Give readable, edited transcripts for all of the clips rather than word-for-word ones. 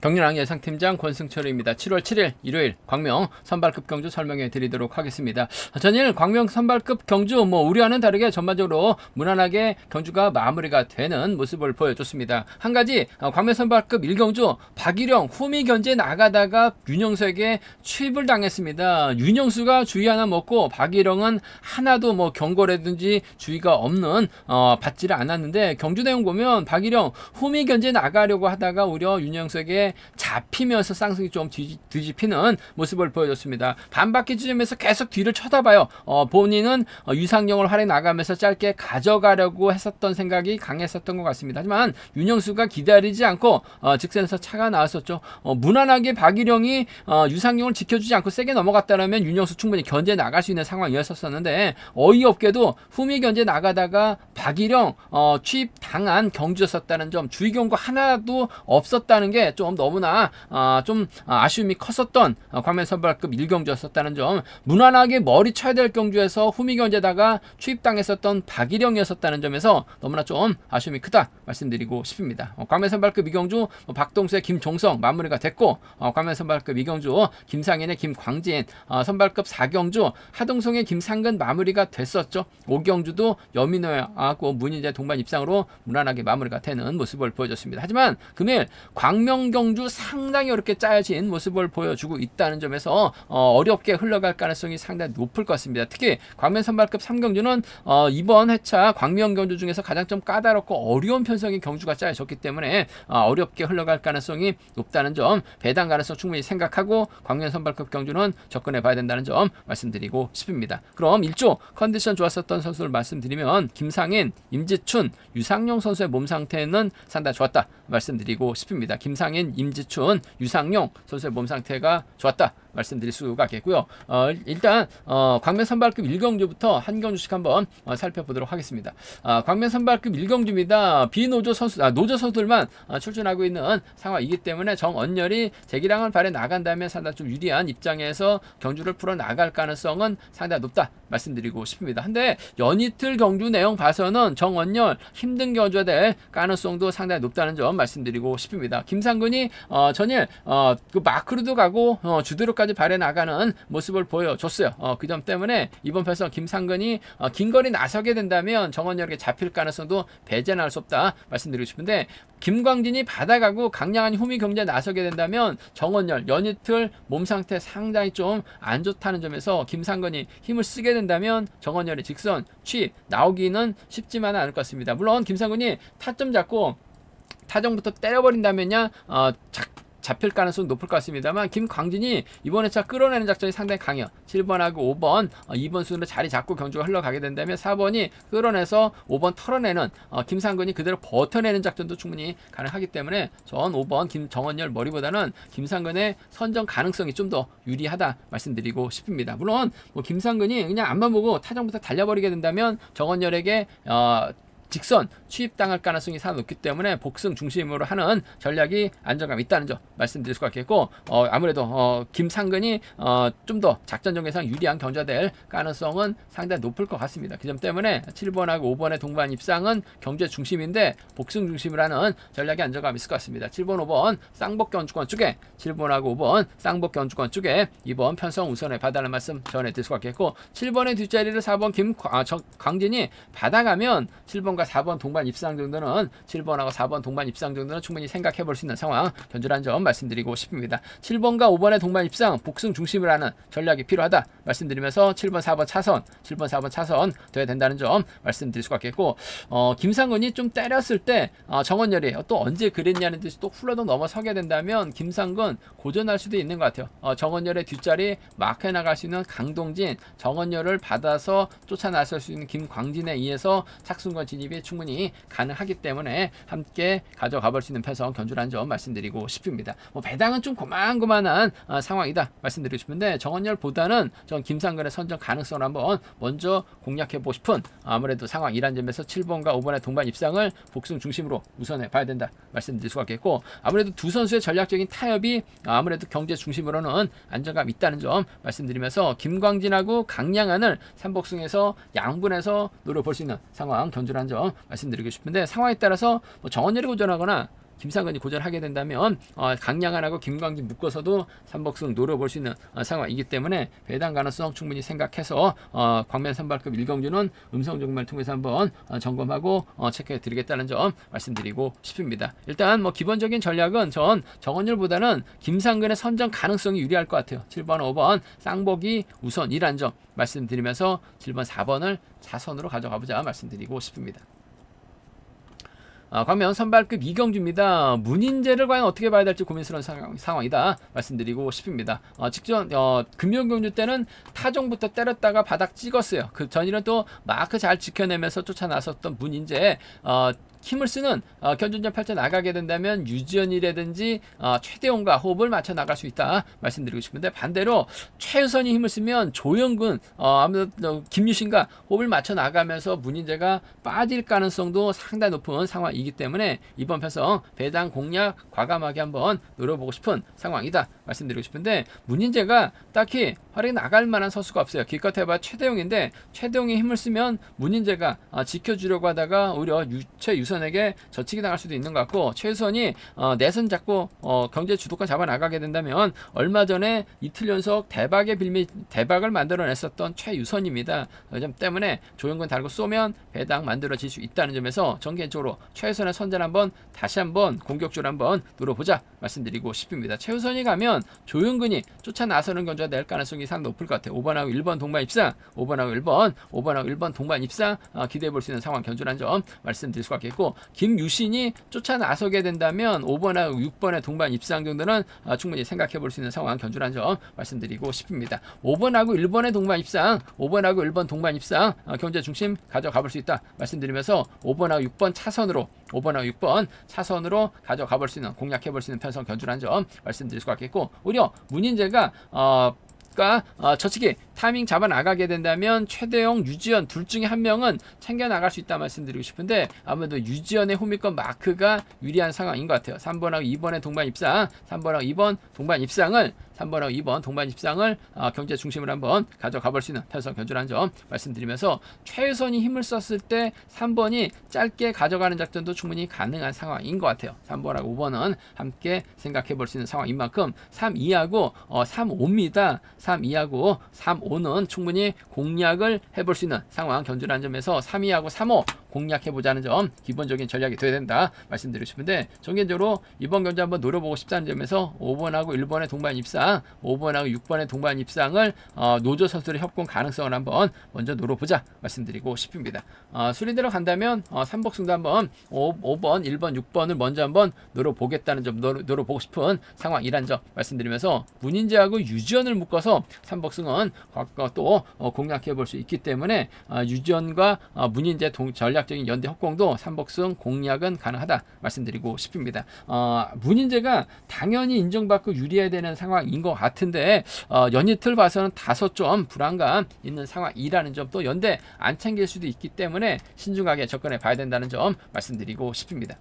경륜왕 예상팀장 권승철입니다. 7월 7일 일요일 광명 선발급 경주 설명해 드리도록 하겠습니다. 전일 광명 선발급 경주 우리와는 다르게 전반적으로 무난하게 경주가 마무리가 되는 모습을 보여줬습니다. 한 가지 광명 선발급 1경주 박일영 후미 견제 나가다가 윤영수에게 취입을 당했습니다. 윤영수가 주의 하나 먹고 박일영은 하나도 경고라든지 주의가 없는 받지를 않았는데, 경주 내용 보면 박일영 후미 견제 나가려고 하다가 오히려 윤영수에게 잡히면서 쌍승이 좀 뒤집히는 모습을 보여줬습니다. 반바퀴 지점에서 계속 뒤를 쳐다봐요. 본인은 유상용을 활에 나가면서 짧게 가져가려고 했었던 생각이 강했었던 것 같습니다. 하지만 윤영수가 기다리지 않고 직선에서 차가 나왔었죠. 무난하게 박일영이 유상용을 지켜주지 않고 세게 넘어갔다면 윤영수 충분히 견제 나갈 수 있는 상황이었었는데, 어이없게도 후미 견제 나가다가 박일영 취입 당한 경주였었다는 점, 주의 경고 하나도 없었다는 게 좀 너무나 좀 아쉬움이 컸었던 광명 선발급 1경주였었다는 점, 무난하게 머리 쳐야 될 경주에서 후미 견제다가 취입당했었던 박일영이었었다는 점에서 너무나 좀 아쉬움이 크다 말씀드리고 싶습니다. 광명 선발급 2경주 박동수의 김종성 마무리가 됐고, 광명 선발급 2경주 김상인의 김광진, 선발급 4경주 하동성의 김상근 마무리가 됐었죠. 5경주도 여민호하고 문희재 동반 입상으로 무난하게 마무리가 되는 모습을 보여줬습니다. 하지만 금일 광명 경주 상당히 어렵게 짜여진 모습을 보여주고 있다는 점에서 어렵게 흘러갈 가능성이 상당히 높을 것 같습니다. 특히 광명 선발급 3경주는 이번 회차 광명 경주 중에서 가장 좀 까다롭고 어려운 편성의 경주가 짜여졌기 때문에 어렵게 흘러갈 가능성이 높다는 점, 배당 가능성 충분히 생각하고 광명 선발급 경주는 접근해 봐야 된다는 점 말씀드리고 싶습니다. 그럼 1조 컨디션 좋았었던 선수를 말씀드리면 김상인, 임지춘, 유상용 선수의 몸 상태는 상당히 좋았다 말씀드리고 싶습니다. 김상인, 임지춘, 유상용 선수의 몸 상태가 좋았다 말씀드릴 수가 있겠고요. 일단 광명 선발급 1경주부터 한 경주씩 한번 살펴보도록 하겠습니다. 광명 선발급 1경주입니다. 비노조 선수, 노조 선수들만 출전하고 있는 상황이기 때문에 정언열이 재기량을 발휘 나간다면 상당히 좀 유리한 입장에서 경주를 풀어 나갈 가능성은 상당히 높다 말씀드리고 싶습니다. 한데 연이틀 경주 내용 봐서는 정언열 힘든 경주가 될 가능성도 상당히 높다는 점 말씀드리고 싶습니다. 김상근이 전일 그 마크로도 가고 주도로까지 발해 나가는 모습을 보여줬어요. 그 점 때문에 이번 편성 김상근이 긴 거리 나서게 된다면 정언열에게 잡힐 가능성도 배제는 할 수 없다 말씀드리고 싶은데, 김광진이 받아가고 강량한 후미 경제에 나서게 된다면 정언열 연이틀 몸 상태 상당히 좀 안 좋다는 점에서 김상근이 힘을 쓰게 된다면 정언열의 직선 취입 나오기는 쉽지만은 않을 것 같습니다. 물론 김상근이 타점 잡고 타정부터 때려버린다면야 잡힐 가능성이 높을 것 같습니다만, 김광진이 이번 회차 끌어내는 작전이 상당히 강해요. 7번하고 5번 2번 순으로 자리 잡고 경주가 흘러가게 된다면 4번이 끌어내서 5번 털어내는, 김상근이 그대로 버텨내는 작전도 충분히 가능하기 때문에 전 5번 김정언열 머리보다는 김상근의 선정 가능성이 좀 더 유리하다 말씀드리고 싶습니다. 물론 김상근이 그냥 앞만 보고 타정부터 달려버리게 된다면 정언열에게 직선 취입당할 가능성이 상당히 높기 때문에 복승 중심으로 하는 전략이 안정감이 있다는 점 말씀드릴 수가 있겠고, 아무래도 김상근이 좀 더 작전적에상 유리한 경주가 될 가능성은 상당히 높을 것 같습니다. 그 점 때문에 7번하고 5번의 동반 입상은 경주의 중심인데 복승 중심으로 하는 전략이 안정감이 있을 것 같습니다. 7번, 5번 쌍복 견주권 쪽에, 7번하고 5번 쌍복 견주권 쪽에 이번 편성 우선에 받아라는 말씀 전해드릴 수가 있겠고, 7번의 뒷자리를 4번 김광진이 받아가면 7번과 4번 동반 입상 정도는 7번하고 4번 동반 입상 정도는 충분히 생각해 볼 수 있는 상황 견주라는 점 말씀드리고 싶습니다. 7번과 5번의 동반 입상 복승 중심으로 하는 전략이 필요하다 말씀드리면서 7번 4번 차선 7번 4번 차선 돼야 된다는 점 말씀드릴 수가 있겠고, 김상근이 좀 때렸을 때 정언열이 또 언제 그랬냐는 듯이 또 훌러덩 넘어서게 된다면 김상근 고전할 수도 있는 것 같아요. 정언열의 뒷자리 마크해 나갈 수 있는 강동진, 정언열을 받아서 쫓아 나설 수 있는 김광진에 의해서 착순권 진입이 충분히 가능하기 때문에 함께 가져가 볼 수 있는 편성 견주라는 점 말씀드리고 싶습니다. 배당은 좀 고만고만한 상황이다 말씀드리고 싶은데, 정언열보다는 전 김상근의 선정 가능성을 한번 먼저 공략해보고 싶은 아무래도 상황이란 점에서 7번과 5번의 동반 입상을 복승 중심으로 우선해 봐야 된다 말씀드릴 수가 있겠고, 아무래도 두 선수의 전략적인 타협이 아무래도 경제 중심으로는 안정감 있다는 점 말씀드리면서 김광진하고 강량한을 3복승에서 양분해서 노려볼 수 있는 상황 견주라는 점 말씀드리고 싶은데, 상황에 따라서 정언열이 고전하거나 김상근이 고전하게 된다면 강양한하고 김광진 묶어서도 삼복승 노려볼 수 있는 상황이기 때문에 배당 가능성 충분히 생각해서 광면 선발급 일경주는 음성 정보를 통해서 한번 점검하고 체크해 드리겠다는 점 말씀드리고 싶습니다. 일단 뭐 기본적인 전략은 전 정원율보다는 김상근의 선정 가능성이 유리할 것 같아요. 7번, 5번 쌍복이 우선이란 점 말씀드리면서 7번, 4번을 자선으로 가져가 보자 말씀드리고 싶습니다. 광면 선발급 이경주입니다. 문인재를 과연 어떻게 봐야 될지 고민스러운 상황이다 말씀드리고 싶습니다. 직전 금융경주 때는 타종부터 때렸다가 바닥 찍었어요. 그 전일은 또 마크 잘 지켜내면서 쫓아나섰던 문인재 힘을 쓰는 견준전 펼쳐 나가게 된다면 유지연이라든지 최대용과 호흡을 맞춰 나갈 수 있다 말씀드리고 싶은데, 반대로 최우선이 힘을 쓰면 조영근 아무래도 김유신과 호흡을 맞춰 나가면서 문인재가 빠질 가능성도 상당히 높은 상황이기 때문에 이번 편성 배당 공략 과감하게 한번 노려보고 싶은 상황이다 말씀드리고 싶은데, 문인재가 딱히 활약이 나갈 만한 선수가 없어요. 기껏 해봐 최대용인데 최대용이 힘을 쓰면 문인재가 지켜주려고 하다가 오히려 최유선에게 젖히기 당할 수도 있는 것 같고, 최유선이 내선 잡고 경제 주도권 잡아 나가게 된다면 얼마 전에 이틀 연속 대박을 만들어냈었던 최유선입니다. 그 점 때문에 조영근 달고 쏘면 배당 만들어질 수 있다는 점에서 전개적으로 최유선의 선전 한번 다시 한번 공격적으로 한번 노려보자 말씀드리고 싶습니다. 최유선이 가면 조영근이 쫓아 나서는 견주가 낼 가능성이 상당히 높을 것 같아요. 5번하고 1번 동반 입상, 5번하고 1번 동반 입상 기대해 볼 수 있는 상황 견주라는 점 말씀드릴 수가 있겠고, 김유신이 쫓아 나서게 된다면 5번하고 6번의 동반 입상 정도는 충분히 생각해 볼 수 있는 상황 견주라는 점 말씀드리고 싶습니다. 5번하고 1번의 동반 입상, 5번하고 1번 동반 입상 경제 중심 가져가 볼 수 있다 말씀드리면서 5번하고 6번 차선으로 5번하고 6번 차선으로 가져가 볼 수 있는, 공략해 볼 수 있는 편성 견주라는 점 말씀드릴 수가 있겠고, 오히려 문인재가 저치기 타이밍 잡아 나가게 된다면 최대용, 유지연 둘 중에 한 명은 챙겨 나갈 수 있다 말씀드리고 싶은데, 아무래도 유지연의 호미권 마크가 유리한 상황인 것 같아요. 3번하고 2번의 동반 입상, 3번하고 2번 동반 입상을 경제 중심으로 한번 가져가 볼 수 있는 편성 견주라는 점 말씀드리면서, 최우선이 힘을 썼을 때 3번이 짧게 가져가는 작전도 충분히 가능한 상황인 것 같아요. 3번하고 5번은 함께 생각해 볼 수 있는 상황인 만큼 3, 2하고 3, 5입니다. 3, 2하고 3, 5는 충분히 공략을 해볼 수 있는 상황 견주라는 점에서 3, 2하고 3, 5 공략해보자는 점 기본적인 전략이 되어야 된다 말씀드리고 싶은데, 전개적으로 이번 견주 한번 노려보고 싶다는 점에서 5번하고 1번의 동반 입상, 5번하고 6번의 동반 입상을 노조 선수들의 협공 가능성을 한번 먼저 노려보자 말씀드리고 싶습니다. 순리대로 간다면 삼복승도 한번 5번, 1번, 6번을 먼저 한번 노려보겠다는 점, 노려보고 싶은 상황이란 점 말씀드리면서, 문인재하고 유지연을 묶어서 삼복승은 또 공략해볼 수 있기 때문에 유지연과 문인재 전략적인 연대 협공도 삼복승 공략은 가능하다 말씀드리고 싶습니다. 문인재가 당연히 인정받고 유리해야 되는 상황인 것 같은데, 연이틀 봐서는 다소 좀 불안감 있는 상황이라는 점, 또 연대 안 챙길 수도 있기 때문에 신중하게 접근해 봐야 된다는 점 말씀드리고 싶습니다.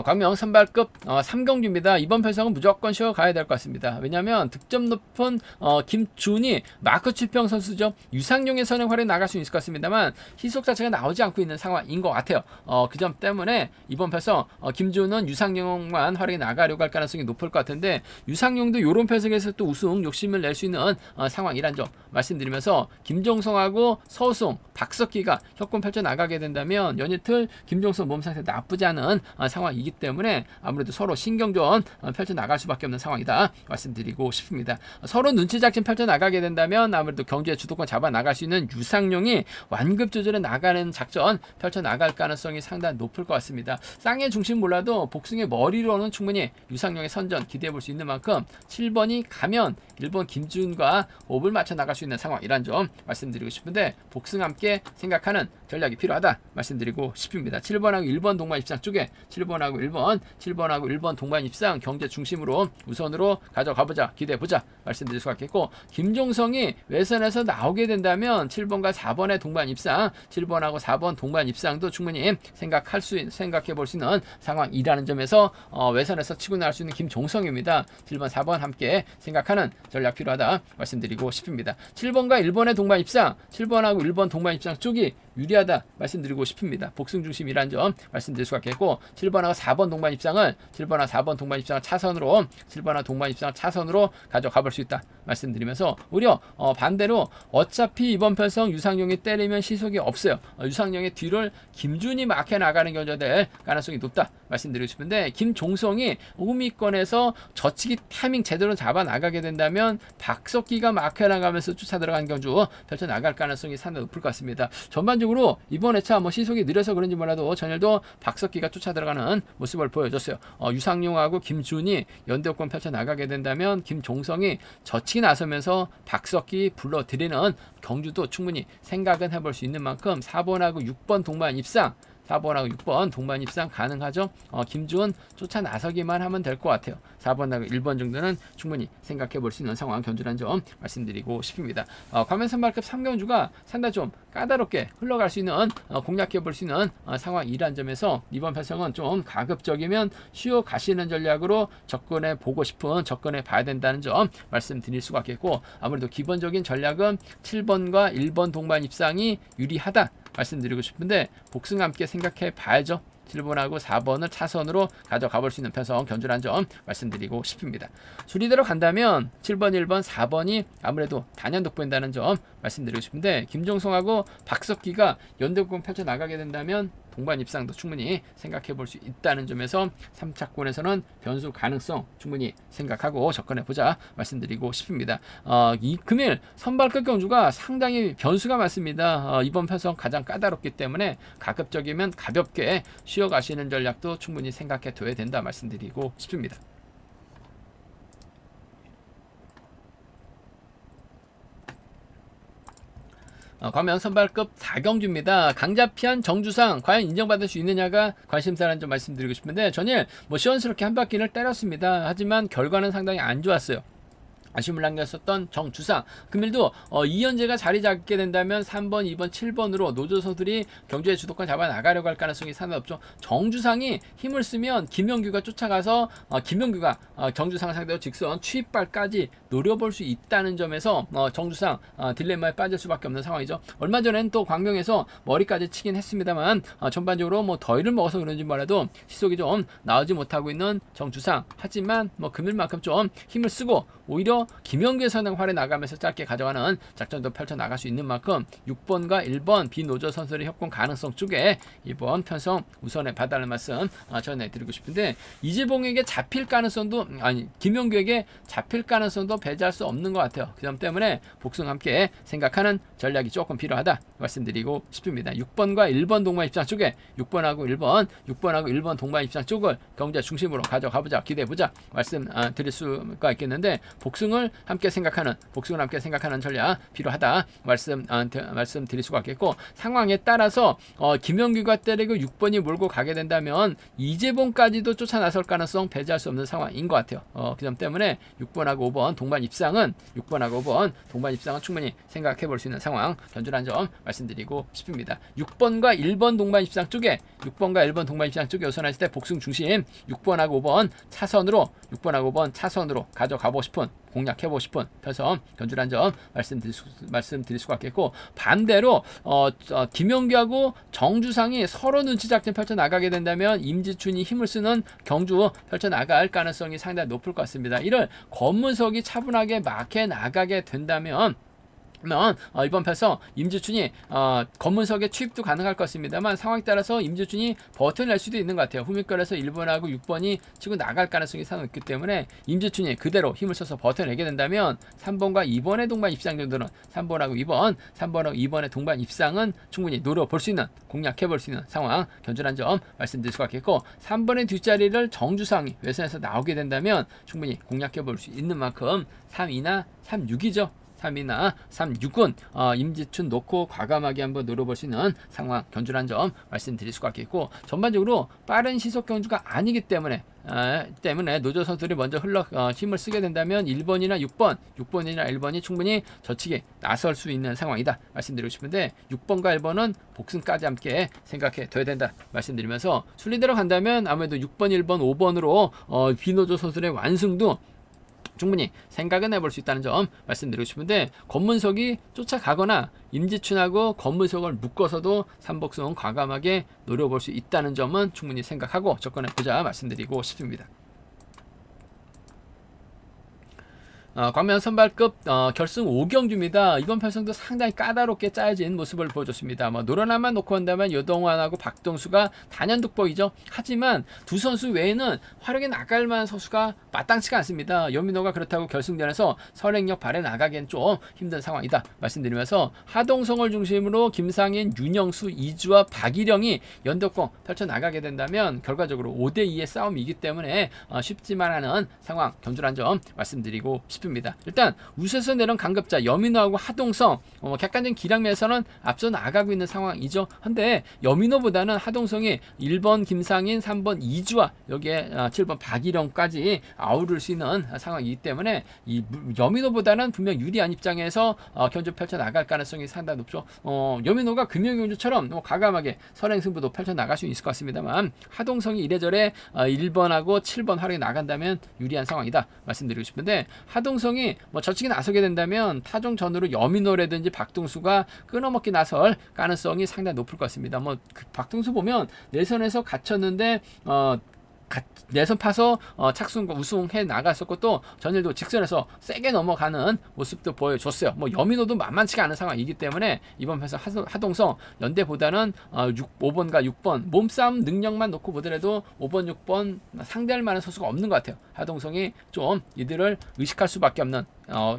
광명 선발급 3경주입니다. 이번 편성은 무조건 쉬어가야 될 것 같습니다. 왜냐하면 득점 높은 김준이 마크 추평 선수죠. 유상용의 선행 활약이 나갈 수 있을 것 같습니다만 희속 자체가 나오지 않고 있는 상황인 것 같아요. 그 점 때문에 이번 편성 김준은 유상용만 활약이 나가려고 할 가능성이 높을 것 같은데, 유상용도 이런 편성에서 또 우승 욕심을 낼 수 있는 상황이란 점 말씀드리면서, 김종성하고 서우승, 박석기가 협공 펼쳐 나가게 된다면 연이틀 김종성 몸 상태 나쁘지 않은 상황이기 때문에 아무래도 서로 신경전 펼쳐 나갈 수밖에 없는 상황이다 말씀드리고 싶습니다. 서로 눈치 작전 펼쳐 나가게 된다면 아무래도 경주의 주도권 잡아 나갈 수 있는 유상용이 완급 조절해 나가는 작전 펼쳐 나갈 가능성이 상당히 높을 것 같습니다. 쌍의 중심 몰라도 복승의 머리로는 충분히 유상용의 선전 기대해 볼 수 있는 만큼 7번이 가면 1번 김준과 호흡을 맞춰 나갈 수 있는 상황이란 점 말씀드리고 싶은데, 복승 함께 생각하는 전략이 필요하다 말씀드리고 싶습니다. 7번하고 1번 동반 입상 쪽에 7번하고 7번하고 1번, 7번하고 1번 동반 입상 경제 중심으로 우선으로 가져가보자, 기대해보자 말씀드릴 수가 있겠고, 김종성이 외선에서 나오게 된다면 7번과 4번의 동반 입상, 7번하고 4번 동반 입상도 충분히 생각해 볼 수 있는 상황이라는 점에서 외선에서 치고 나갈 수 있는 김종성입니다. 7번, 4번 함께 생각하는 전략 필요하다 말씀드리고 싶습니다. 7번과 1번의 동반 입상, 7번하고 1번 동반 입상 쪽이 유리하다 말씀드리고 싶습니다. 복승 중심이라는 점 말씀드릴 수가 있겠고, 7번하고 4번 동반 입상을 7번하고 4번 동반 입상을 차선으로 7번하고 동반 입상을 차선으로 가져가 볼 수 있다 말씀드리면서, 오히려 반대로 어차피 이번 편성 유상용이 때리면 시속이 없어요. 유상용의 뒤를 김준이 막혀 나가는 경우가 될 가능성이 높다 말씀드리고 싶은데, 김종성이 우미권에서 저치기 타이밍 제대로 잡아 나가게 된다면 박석기가 막혀 나가면서 쫓아 들어가는 경주 펼쳐 나갈 가능성이 상당히 높을 것 같습니다. 전반적으로 이번 회차 시속이 느려서 그런지 몰라도 전일도 박석기가 쫓아 들어가는 모습을 보여줬어요. 유상용하고 김준이 연대권 펼쳐 나가게 된다면 김종성이 저치기 나서면서 박석기 불러들이는 경주도 충분히 생각은 해볼 수 있는 만큼 4번하고 6번 동반 입상, 4번하고 6번 동반 입상 가능하죠. 김주은 쫓아 나서기만 하면 될 것 같아요. 4번하고 1번 정도는 충분히 생각해 볼 수 있는 상황 견주라는 점 말씀드리고 싶습니다. 과면 선발급 3경주가 상당히 좀 까다롭게 흘러갈 수 있는, 공략해 볼 수 있는 상황이란 점에서 이번 편성은 좀 가급적이면 쉬어 가시는 전략으로 접근해 보고 싶은, 접근해 봐야 된다는 점 말씀드릴 수가 있겠고, 아무래도 기본적인 전략은 7번과 1번 동반 입상이 유리하다 말씀드리고 싶은데, 복승 함께 생각해 봐야죠. 7번하고 4번을 차선으로 가져가 볼 수 있는 편성 견주라는 점 말씀드리고 싶습니다. 순위대로 간다면 7번, 1번, 4번이 아무래도 단연 돋보인다는 점 말씀드리고 싶은데, 김종성하고 박석기가 연대권 펼쳐 나가게 된다면 동반 입상도 충분히 생각해 볼 수 있다는 점에서 3차권에서는 변수 가능성 충분히 생각하고 접근해 보자 말씀드리고 싶습니다. 이 금일 선발급 경주가 상당히 변수가 많습니다. 이번 편성 가장 까다롭기 때문에 가급적이면 가볍게 쉬어 가시는 전략도 충분히 생각해 둬야 된다 말씀드리고 싶습니다. 과면 선발급 4경주입니다. 강자피한 정주상 과연 인정받을 수 있느냐가 관심사라는 점 말씀드리고 싶은데, 전일 시원스럽게 한 바퀴를 때렸습니다. 하지만 결과는 상당히 안 좋았어요. 아쉬움을 남겼었던 정주상, 금일도 이현재가 자리 잡게 된다면 3번, 2번, 7번으로 노조서들이 경주의 주도권 잡아 나가려고 할 가능성이 상당히 없죠. 정주상이 힘을 쓰면 김영규가 쫓아가서 김영규가 정주상 상대로 직선 추입발까지 노려볼 수 있다는 점에서 정주상 딜레마에 빠질 수밖에 없는 상황이죠. 얼마 전에는 또 광명에서 머리까지 치긴 했습니다만, 전반적으로 더위를 먹어서 그런지 몰라도 시속이 좀 나오지 못하고 있는 정주상, 하지만 금일만큼 좀 힘을 쓰고 오히려 김영규의 선행 활에 나가면서 짧게 가져가는 작전도 펼쳐 나갈 수 있는 만큼 6번과 1번 비노조 선수의 협공 가능성 쪽에 이번 편성 우선에 봐달라는 말씀 전해드리고 싶은데, 이재봉에게 잡힐 가능성도, 김영규에게 잡힐 가능성도 배제할 수 없는 것 같아요. 그 점 때문에 복승 함께 생각하는 전략이 조금 필요하다 말씀드리고 싶습니다. 6번과 1번 동반 입장 쪽에 6번하고 1번 동반 입장 쪽을 경제 중심으로 가져가보자, 기대해보자 말씀 드릴 수가 있겠는데, 복승을 함께 생각하는 전략 필요하다 말씀드릴 수가 있겠고, 상황에 따라서 김영규가 때리고 6번이 몰고 가게 된다면 이재봉까지도 쫓아 나설 가능성 배제할 수 없는 상황인 것 같아요. 그 점 때문에 6번하고 5번 동반 입상은 충분히 생각해 볼 수 있는 상황 견주라는 점 말씀드리고 싶습니다. 6번과 1번 동반 입상 쪽에 우선할 때 복승 중심 6번하고 5번 차선으로 가져가고 싶은, 공략해보고 싶은 편성 견주라는 점 말씀드릴 수가 있겠고, 반대로 김영규하고 정주상이 서로 눈치 작전 펼쳐 나가게 된다면 임지춘이 힘을 쓰는 경주 펼쳐 나갈 가능성이 상당히 높을 것 같습니다. 이를 권문석이 차분하게 막해 나가게 된다면 이번 편성 임지춘이 검문석에 취입도 가능할 것입니다만, 상황에 따라서 임지춘이 버텨낼 수도 있는 것 같아요. 후미권에서 1번하고 6번이 치고 나갈 가능성이 상당히 있기 때문에 임지춘이 그대로 힘을 써서 버텨내게 된다면 3번과 2번의 동반 입상 정도는 3번하고 2번의 동반 입상은 충분히 노려볼 수 있는, 공략해볼 수 있는 상황 견주란 점 말씀드릴 수가 있겠고, 3번의 뒷자리를 정주상이 외선에서 나오게 된다면 충분히 공략해볼 수 있는 만큼 3, 2나 3, 6이죠. 3이나 3, 6은 임지춘 놓고 과감하게 한번 노려볼 수 있는 상황 견주란 점 말씀드릴 수가 있겠고, 전반적으로 빠른 시속 경주가 아니기 때문에 노조 선수들이 먼저 힘을 쓰게 된다면 1번이나 6번이나 1번이 충분히 저측에 나설 수 있는 상황이다 말씀드리고 싶은데, 6번과 1번은 복승까지 함께 생각해 둬야 된다 말씀드리면서, 순리대로 간다면 아무래도 6번, 1번, 5번으로 비노조 선수들의 완승도 충분히 생각은 해볼 수 있다는 점 말씀드리고 싶은데, 권문석이 쫓아가거나 임지춘하고 권문석을 묶어서도 삼복승은 과감하게 노려볼 수 있다는 점은 충분히 생각하고 접근해보자 말씀드리고 싶습니다. 광명 선발급 결승 5경주입니다. 이번 편성도 상당히 까다롭게 짜여진 모습을 보여줬습니다. 노련함만 놓고 한다면 여동환하고 박동수가 단연득보이죠. 하지만 두 선수 외에는 활약에 나갈 만한 선수가 마땅치가 않습니다. 여민호가 그렇다고 결승전에서 설행력 발에 나가기엔 좀 힘든 상황이다 말씀드리면서, 하동성을 중심으로 김상인, 윤영수, 이주와 박일영이 연덕공 펼쳐나가게 된다면 결과적으로 5대2의 싸움이기 때문에 쉽지만 않은 상황 견주란 점 말씀드리고 싶습니다. 일단 우세서 내려온 강급자 여민호하고 하동성, 객관적인 기량면에서는 앞서 나가고 있는 상황이죠. 근데 여민호보다는 하동성이 1번 김상인, 3번 이주와 여기에 7번 박일영까지 아우를 수 있는 상황이기 때문에 이 여민호보다는 분명 유리한 입장에서 견주 펼쳐 나갈 가능성이 상당히 높죠. 여민호가 금융경주처럼 과감하게 선행승부도 펼쳐 나갈 수 있을 것 같습니다만, 하동성이 이래저래 1번하고 7번 활약이 나간다면 유리한 상황이다 말씀드리고 싶은데, 하동성이 저측에 나서게 된다면 타종전으로 여민호라든지 박동수가 끊어먹기 나설 가능성이 상당히 높을 것 같습니다. 박동수 보면 내선에서 갇혔는데 내선 파서 착승과 우승해 나갔었고, 또 전일도 직선에서 세게 넘어가는 모습도 보여줬어요. 여민호도 만만치가 않은 상황이기 때문에 이번 편에서 하동성 연대보다는 5번과 6번 몸싸움 능력만 놓고 보더라도 5번, 6번 상대할 만한 선수가 없는 것 같아요. 하동성이 좀 이들을 의식할 수밖에 없는,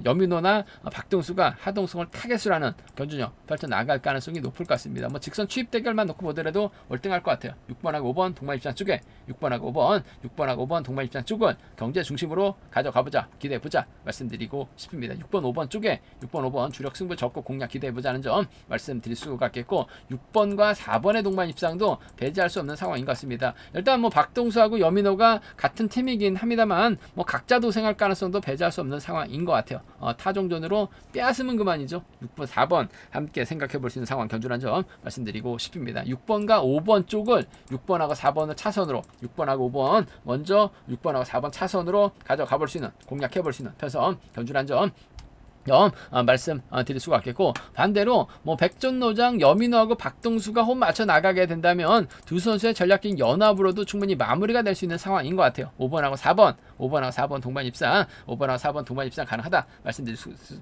여민호나 박동수가 하동성을 타겟으로 하는 견주력 펼쳐 나갈 가능성이 높을 것 같습니다. 직선 추입 대결만 놓고 보더라도 월등할 것 같아요. 6번하고 5번 동반 입장 쪽에 6번하고 5번 동반 입장 쪽은 경제 중심으로 가져가보자, 기대해보자 말씀드리고 싶습니다. 6번, 5번 쪽에 6번, 5번 주력 승부 적고 공략 기대해보자는 점 말씀드릴 수가 있겠고, 6번과 4번의 동반 입장도 배제할 수 없는 상황인 것 같습니다. 일단 박동수하고 여민호가 같은 팀이긴 합니다만 각자 도생할 가능성도 배제할 수 없는 상황인 것 같아요. 타종전으로 빼앗으면 그만이죠. 6번, 4번 함께 생각해 볼 수 있는 상황 견주란 점 말씀드리고 싶습니다. 6번과 5번 쪽을 6번하고 4번을 차선으로, 6번하고 5번 먼저 6번하고 4번 차선으로 가져가 볼 수 있는, 공략해 볼 수 있는 편선 견주란 점 말씀 드릴 수가 있겠고, 반대로 백전노장 여민호하고 박동수가 홈 맞춰 나가게 된다면 두 선수의 전략적인 연합으로도 충분히 마무리가 될 수 있는 상황인 것 같아요. 5번하고 4번 동반 입상, 5번하고 4번 동반 입상 가능하다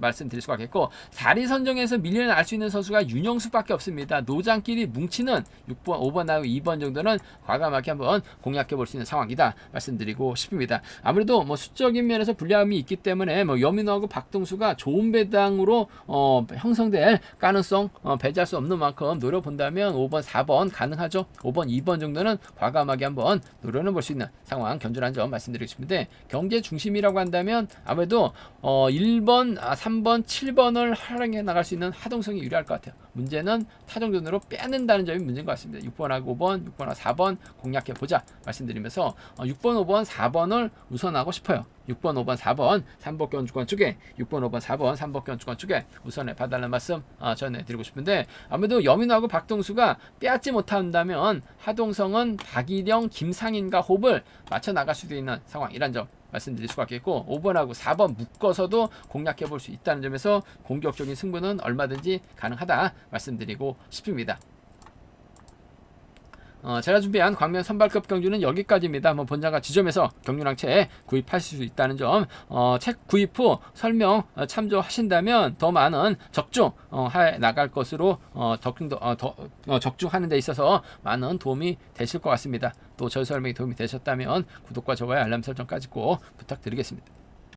말씀드릴 수가 있겠고, 4리 선정에서 밀려날 수 있는 선수가 윤영수밖에 없습니다. 노장끼리 뭉치는 6번, 5번하고 2번 정도는 과감하게 한번 공략해 볼 수 있는 상황이다 말씀드리고 싶습니다. 아무래도 수적인 면에서 불리함이 있기 때문에 여민호하고 박동수가 좋은 배당으로 형성될 가능성 배제할 수 없는 만큼 노려본다면 5번, 4번 가능하죠. 5번, 2번 정도는 과감하게 한번 노려볼 수 있는 상황 견주란 점 말씀드리고 싶은데, 경제 중심이라고 한다면 아무래도 1번, 3번, 7번을 활용해 나갈 수 있는 하동성이 유리할 것 같아요. 문제는 타종전으로 빼낸다는 점이 문제인 것 같습니다. 6번하고 5번, 6번하고 4번 공략해보자 말씀드리면서 6번, 5번, 4번을 우선하고 싶어요. 6번, 5번, 4번 삼복견 주권 쪽에 6번, 5번, 4번 삼복견 주권 쪽에 우선해 봐달라는 말씀 전해드리고 싶은데, 아무래도 여민호하고 박동수가 빼앗지 못한다면 하동성은 박일영, 김상인과 호흡을 맞춰 나갈 수도 있는 상황, 이란 점 말씀드릴 수가 있겠고, 5번하고 4번 묶어서도 공략해 볼 수 있다는 점에서 공격적인 승부는 얼마든지 가능하다 말씀드리고 싶습니다. 제가 준비한 광명 선발급 경주는 여기까지입니다. 본장과 지점에서 경륜항체 구입하실 수 있다는 점, 책 구입 후 설명 참조하신다면 더 많은 적중해 나갈 것으로 적중하는 데 있어서 많은 도움이 되실 것 같습니다. 또 저희 설명이 도움이 되셨다면 구독과 좋아요, 알람 설정까지 꼭 부탁드리겠습니다.